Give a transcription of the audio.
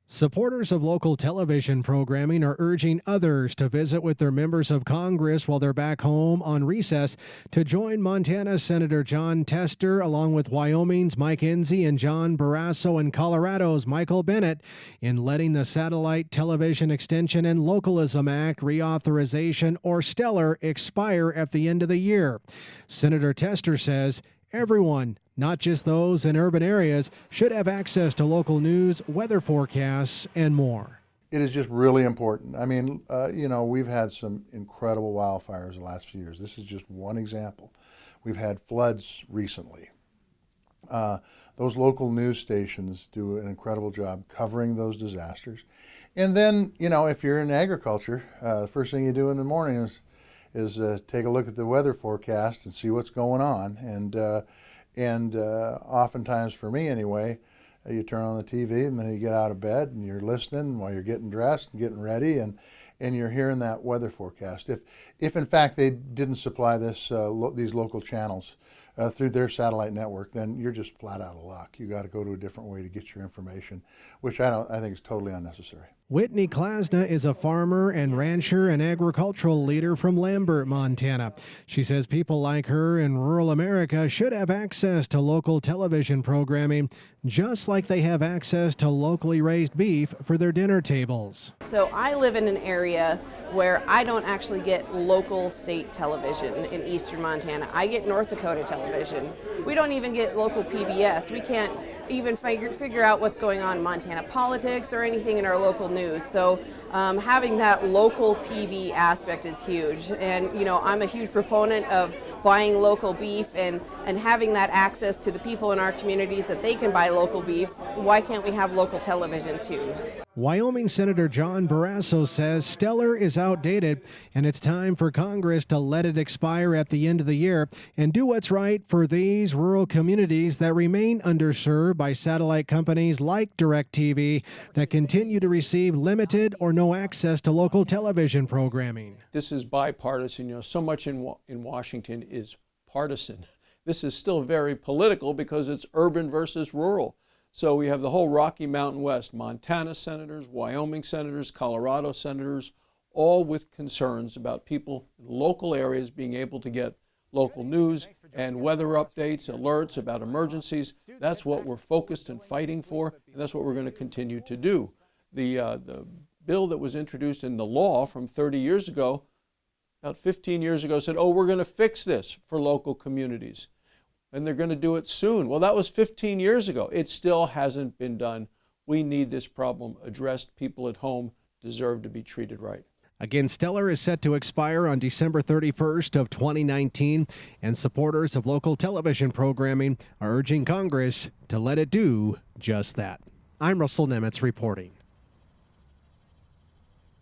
Supporters of local television programming are urging others to visit with their members of Congress while they're back home on recess to join Montana Senator Jon Tester, along with Wyoming's Mike Enzi and John Barrasso, and Colorado's Michael Bennet, in letting the Satellite Television Extension and Localism Act reauthorization, or STELAR, expire at the end of the year. Senator Tester says everyone, not just those in urban areas, should have access to local news, weather forecasts, and more. It is just really important. I mean, we've had some incredible wildfires the last few years. This is just one example. We've had floods recently. Those local news stations do an incredible job covering those disasters. And then, if you're in agriculture, the first thing you do in the morning is take a look at the weather forecast and see what's going on. And oftentimes, for me anyway, you turn on the TV and then you get out of bed and you're listening while you're getting dressed and getting ready, and you're hearing that weather forecast. If in fact they didn't supply these local channels through their satellite network, then you're just flat out of luck. You got to go to a different way to get your information, which I think is totally unnecessary. Whitney Klasna is a farmer and rancher and agricultural leader from Lambert, Montana. She says people like her in rural America should have access to local television programming, just like they have access to locally raised beef for their dinner tables. So I live in an area where I don't actually get local state television in eastern Montana. I get North Dakota television. We don't even get local PBS. We can't even figure out what's going on in Montana politics or anything in our local news. So having that local TV aspect is huge. And I'm a huge proponent of buying local beef and having that access to the people in our communities that they can buy local beef. Why can't we have local television too? Wyoming Senator John Barrasso says STELAR is outdated and it's time for Congress to let it expire at the end of the year and do what's right for these rural communities that remain underserved by satellite companies like DirecTV that continue to receive limited or no access to local television programming. This is bipartisan. So much in Washington is partisan. This is still very political because it's urban versus rural. So we have the whole Rocky Mountain West, Montana senators, Wyoming senators, Colorado senators, all with concerns about people in local areas being able to get local news and weather updates, alerts about emergencies. That's what we're focused and fighting for, and that's what we're going to continue to do. The bill that was introduced in the law from 30 years ago, about 15 years ago, said, we're going to fix this for local communities. And they're going to do it soon. Well, that was 15 years ago. It still hasn't been done. We need this problem addressed. People at home deserve to be treated right. Again, STELAR is set to expire on December 31st of 2019, and supporters of local television programming are urging Congress to let it do just that. I'm Russell Nemitz reporting.